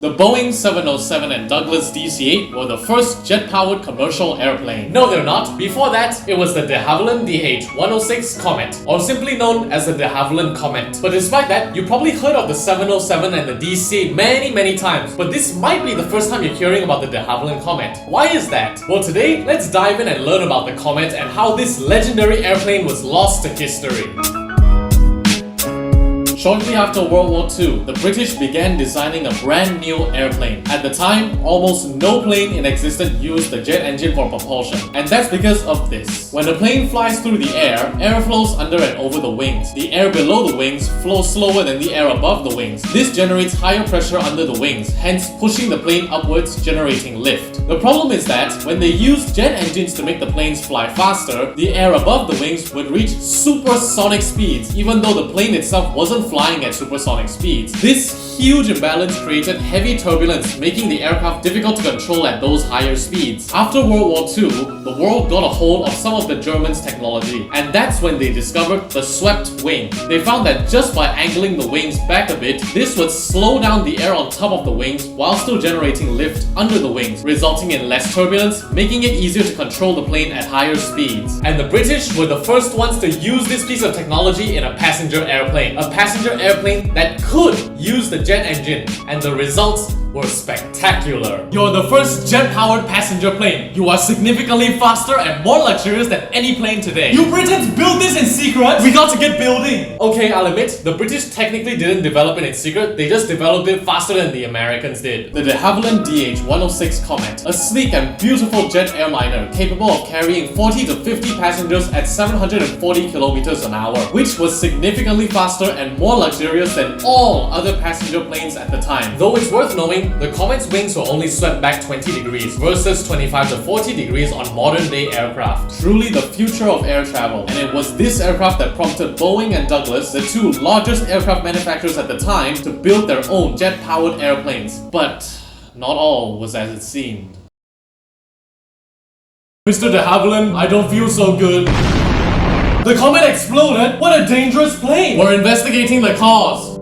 The Boeing 707 and Douglas DC-8 were the first jet-powered commercial airplane. No, they're not. Before that, it was the de Havilland DH-106 Comet, or simply known as the de Havilland Comet. But despite that, you probably heard of the 707 and the DC-8 many times, but this might be the first time you're hearing about the de Havilland Comet. Why is that? Well, today, let's dive in and learn about the Comet and how this legendary airplane was lost to history. Shortly after World War II, the British began designing a brand new airplane. At the time, almost no plane in existence used the jet engine for propulsion, and that's because of this. When a plane flies through the air flows under and over the wings. The air below the wings flows slower than the air above the wings. This generates higher pressure under the wings, hence pushing the plane upwards, generating lift. The problem is that when they used jet engines to make the planes fly faster, the air above the wings would reach supersonic speeds, even though the plane itself wasn't flying at supersonic speeds. This huge imbalance created heavy turbulence, making the aircraft difficult to control at those higher speeds. After World War II, the world got a hold of some of the Germans' technology, and that's when they discovered the swept wing. They found that just by angling the wings back a bit, this would slow down the air on top of the wings while still generating lift under the wings, resulting in less turbulence, making it easier to control the plane at higher speeds. And the British were the first ones to use this piece of technology in a passenger airplane. A passenger airplane that could use the jet engine, and the results were spectacular. You're the first jet-powered passenger plane. You are significantly faster and more luxurious than any plane today. You Britons built this in secret? We got to get building! Okay, I'll admit, the British technically didn't develop it in secret, they just developed it faster than the Americans did. The de Havilland DH-106 Comet, a sleek and beautiful jet airliner capable of carrying 40 to 50 passengers at 740 kilometers an hour, which was significantly faster and more luxurious than all other passenger planes at the time. Though it's worth knowing, the Comet's wings were only swept back 20 degrees versus 25 to 40 degrees on modern-day aircraft. Truly the future of air travel, and it was this aircraft that prompted Boeing and Douglas, the two largest aircraft manufacturers at the time, to build their own jet-powered airplanes. But not all was as it seemed. Mr. de Havilland, I don't feel so good. The Comet exploded? What a dangerous plane! We're investigating the cause.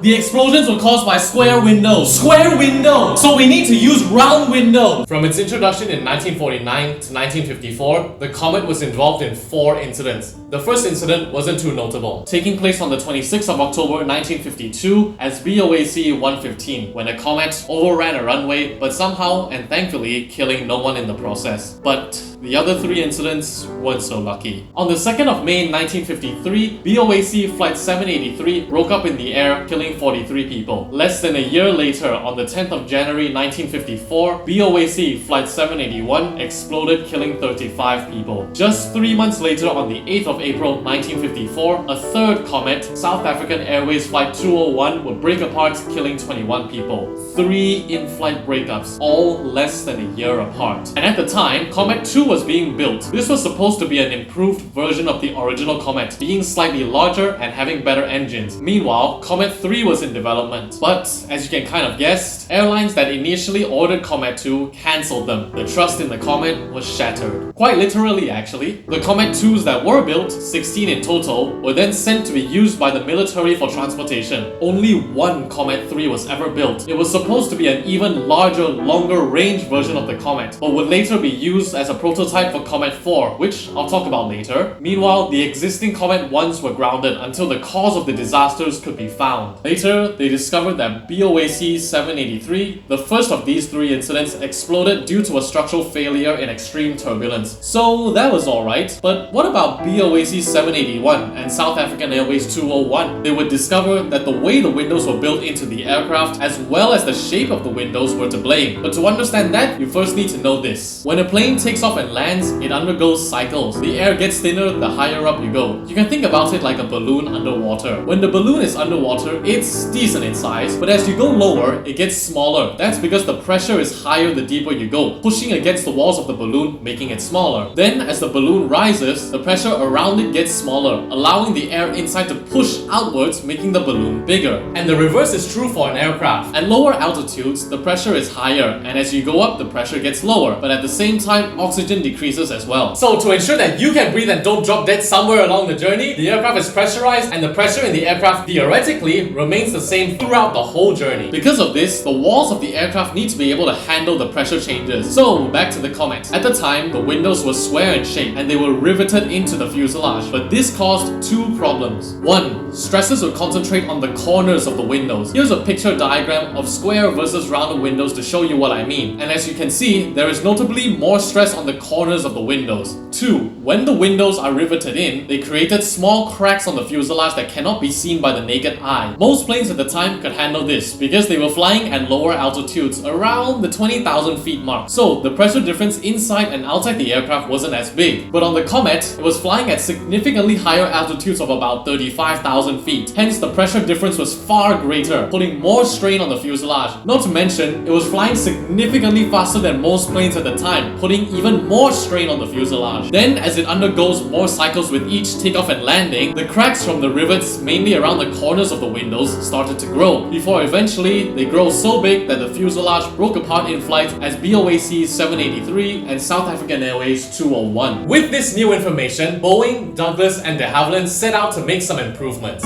The explosions were caused by square windows. Square windows! So we need to use round windows! From its introduction in 1949 to 1954, the Comet was involved in 4 incidents. The first incident wasn't too notable, taking place on the 26th of October 1952 as BOAC 115, when a Comet overran a runway, but somehow and thankfully killing no one in the process. But the other 3 incidents weren't so lucky. On the 2nd of May 1953, BOAC Flight 783 broke up in the air, killing 43 people. Less than a year later, on the 10th of January 1954, BOAC Flight 781 exploded, killing 35 people. Just 3 months later, on the 8th of April 1954, a third Comet, South African Airways Flight 201, would break apart, killing 21 people. 3 in-flight breakups, all less than a year apart. And at the time, Comet 2 was being built. This was supposed to be an improved version of the original Comet, being slightly larger and having better engines. Meanwhile, Comet 3 was in development. But, as you can kind of guess, airlines that initially ordered Comet 2 cancelled them. The trust in the Comet was shattered. Quite literally, actually. The Comet 2s that were built, 16 in total, were then sent to be used by the military for transportation. Only one Comet 3 was ever built. It was supposed to be an even larger, longer range version of the Comet, but would later be used as a prototype for Comet 4, which I'll talk about later. Meanwhile, the existing Comet 1s were grounded until the cause of the disasters could be found. Later, they discovered that BOAC 783, the first of these 3 incidents, exploded due to a structural failure in extreme turbulence. So that was alright, but what about BOAC 781 and South African Airways 201? They would discover that the way the windows were built into the aircraft, as well as the shape of the windows, were to blame. But to understand that, you first need to know this. When a plane takes off and lands, it undergoes cycles. The air gets thinner the higher up you go. You can think about it like a balloon underwater. When the balloon is underwater, it's decent in size, but as you go lower, it gets smaller. That's because the pressure is higher the deeper you go, pushing against the walls of the balloon, making it smaller. Then, as the balloon rises, the pressure around it gets smaller, allowing the air inside to push outwards, making the balloon bigger. And the reverse is true for an aircraft. At lower altitudes, the pressure is higher, and as you go up, the pressure gets lower, but at the same time, oxygen decreases as well. So to ensure that you can breathe and don't drop dead somewhere along the journey, the aircraft is pressurized, and the pressure in the aircraft theoretically remains the same throughout the whole journey. Because of this, the walls of the aircraft need to be able to handle the pressure changes. So, back to the Comet. At the time, the windows were square in shape and they were riveted into the fuselage, but this caused two problems. One, stresses would concentrate on the corners of the windows. Here's a picture diagram of square versus rounded windows to show you what I mean. And as you can see, there is notably more stress on the corners of the windows. Two, when the windows are riveted in, they created small cracks on the fuselage that cannot be seen by the naked eye. Most planes at the time could handle this because they were flying at lower altitudes, around the 20,000 feet mark. So the pressure difference inside and outside the aircraft wasn't as big. But on the Comet, it was flying at significantly higher altitudes of about 35,000 feet. Hence, the pressure difference was far greater, putting more strain on the fuselage. Not to mention, it was flying significantly faster than most planes at the time, putting even more strain on the fuselage. Then, as it undergoes more cycles with each takeoff and landing, the cracks from the rivets, mainly around the corners of the windows, started to grow, before eventually they grow so big that the fuselage broke apart in flight as BOAC 783 and South African Airways 201. With this new information, Boeing, Douglas, and de Havilland set out to make some improvements.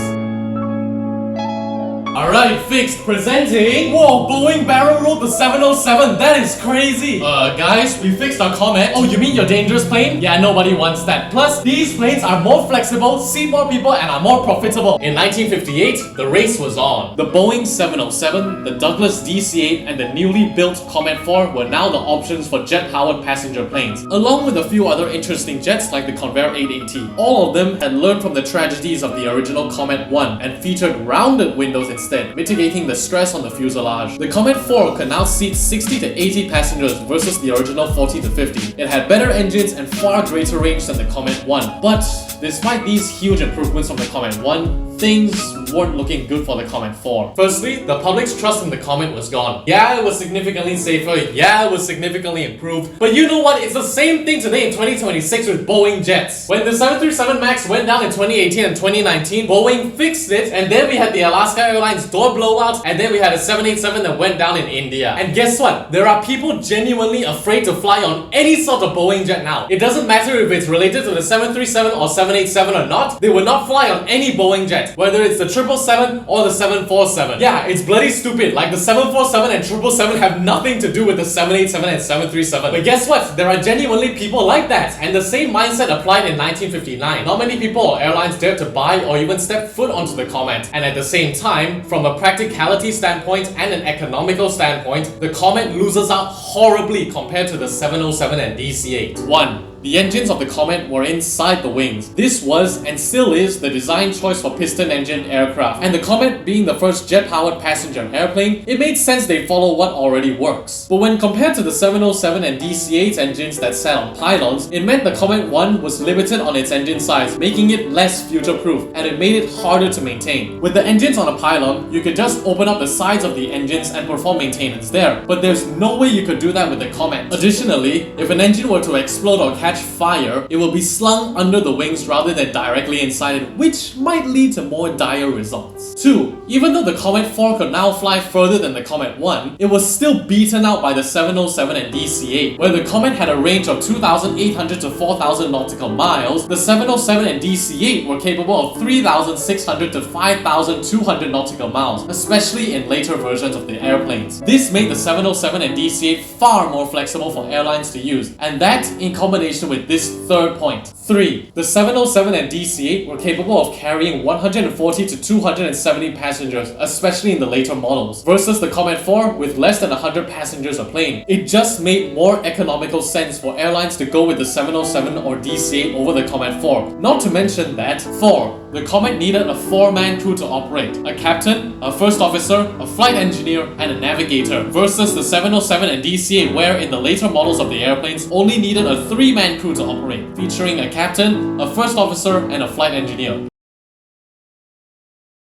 Alright, fixed. Presenting... Whoa, Boeing barrel rolled the 707. That is crazy. Guys, we fixed our Comet. Oh, you mean your dangerous plane? Yeah, nobody wants that. Plus, these planes are more flexible, seat more people, and are more profitable. In 1958, the race was on. The Boeing 707, the Douglas DC-8, and the newly built Comet 4 were now the options for jet-powered passenger planes, along with a few other interesting jets like the Convair 880. All of them had learned from the tragedies of the original Comet 1 and featured rounded windows instead, mitigating the stress on the fuselage. The Comet 4 could now seat 60 to 80 passengers versus the original 40 to 50. It had better engines and far greater range than the Comet 1. But despite these huge improvements from the Comet 1, things weren't looking good for the Comet 4. Firstly, the public's trust in the Comet was gone. Yeah, it was significantly safer, yeah, it was significantly improved, but you know what? It's the same thing today in 2026 with Boeing jets. When the 737 MAX went down in 2018 and 2019, Boeing fixed it, and then we had the Alaska Airlines door blowout, and then we had a 787 that went down in India. And guess what? There are people genuinely afraid to fly on any sort of Boeing jet now. It doesn't matter if it's related to the 737 or 787 or not, they will not fly on any Boeing jet, whether it's the 777 or the 747. Yeah, it's bloody stupid. Like the 747 and 777 have nothing to do with the 787 and 737. But guess what? There are genuinely people like that. And the same mindset applied in 1959. Not many people or airlines dared to buy or even step foot onto the Comet. And at the same time, from a practicality standpoint and an economical standpoint, the Comet loses out horribly compared to the 707 and DC-8. 1. The engines of the Comet were inside the wings. This was, and still is, the design choice for piston-engined aircraft. And the Comet being the first jet-powered passenger airplane, it made sense they follow what already works. But when compared to the 707 and DC-8's engines that sat on pylons, it meant the Comet 1 was limited on its engine size, making it less future-proof, and it made it harder to maintain. With the engines on a pylon, you could just open up the sides of the engines and perform maintenance there. But there's no way you could do that with the Comet. Additionally, if an engine were to explode or catch fire, it will be slung under the wings rather than directly inside it, which might lead to more dire results. 2. Even though the Comet 4 could now fly further than the Comet 1, it was still beaten out by the 707 and DC-8. Where the Comet had a range of 2,800 to 4,000 nautical miles, the 707 and DC-8 were capable of 3,600 to 5,200 nautical miles, especially in later versions of the airplanes. This made the 707 and DC-8 far more flexible for airlines to use, and that in combination with this third point. 3. The 707 and DC-8 were capable of carrying 140 to 270 passengers, especially in the later models, versus the Comet 4 with less than 100 passengers a plane. It just made more economical sense for airlines to go with the 707 or DC-8 over the Comet 4. Not to mention that 4. The Comet needed a 4-man crew to operate. A captain, a first officer, a flight engineer, and a navigator, versus the 707 and DC-8 where in the later models of the airplanes only needed a 3-man crew to operate, featuring a captain, a first officer, and a flight engineer.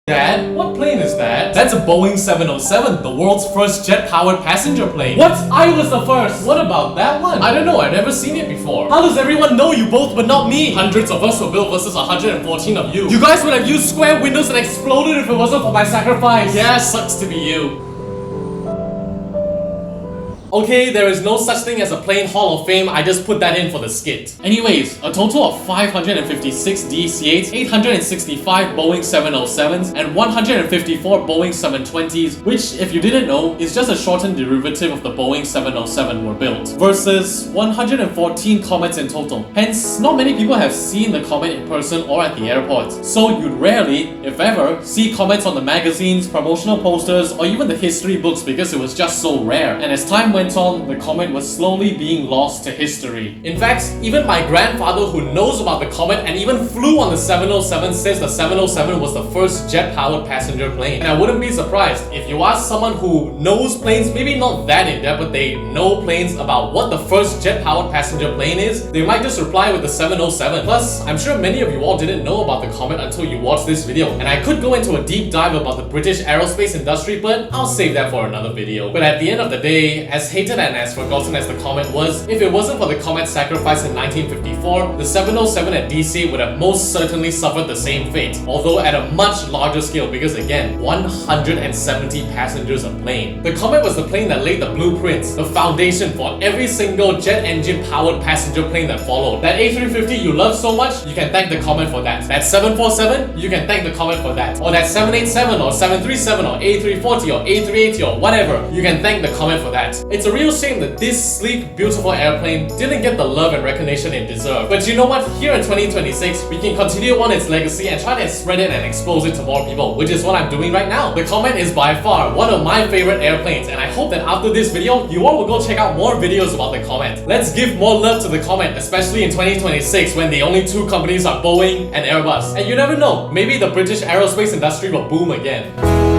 Dad, what plane is that? That's a Boeing 707, the world's first jet-powered passenger plane. What? I was the first! What about that one? I don't know, I've never seen it before. How does everyone know you both but not me? Hundreds of us were built versus 114 of you. You guys would have used square windows and exploded if it wasn't for my sacrifice. Yeah, sucks to be you. Okay, there is no such thing as a plane Hall of Fame, I just put that in for the skit. Anyways, a total of 556 DC-8s, 865 Boeing 707s, and 154 Boeing 720s, which, if you didn't know, is just a shortened derivative of the Boeing 707 were built, versus 114 comets in total. Hence, not many people have seen the comet in person or at the airport, so you'd rarely, if ever, see comets on the magazines, promotional posters, or even the history books because it was just so rare. And as time went on, the comet was slowly being lost to history. In fact, even my grandfather who knows about the comet and even flew on the 707 says the 707 was the first jet-powered passenger plane. And I wouldn't be surprised if you ask someone who knows planes, maybe not that in depth, but they know planes, about what the first jet-powered passenger plane is, they might just reply with the 707. Plus, I'm sure many of you all didn't know about the comet until you watched this video, and I could go into a deep dive about the British aerospace industry, but I'll save that for another video. But at the end of the day, as hated and as forgotten as the comet was, if it wasn't for the comet's sacrifice in 1954, the 707 at DC would have most certainly suffered the same fate, although at a much larger scale because again, 170 passengers a plane. The comet was the plane that laid the blueprints, the foundation for every single jet engine powered passenger plane that followed. That A350 you love so much, you can thank the comet for that. That 747, you can thank the comet for that. Or that 787 or 737 or A340 or A380 or whatever, you can thank the comet for that. It's a real shame that this sleek, beautiful airplane didn't get the love and recognition it deserved. But you know what? Here in 2026, we can continue on its legacy and try to spread it and expose it to more people, which is what I'm doing right now. The Comet is by far one of my favorite airplanes, and I hope that after this video, you all will go check out more videos about the Comet. Let's give more love to the Comet, especially in 2026 when the only two companies are Boeing and Airbus. And you never know, maybe the British aerospace industry will boom again.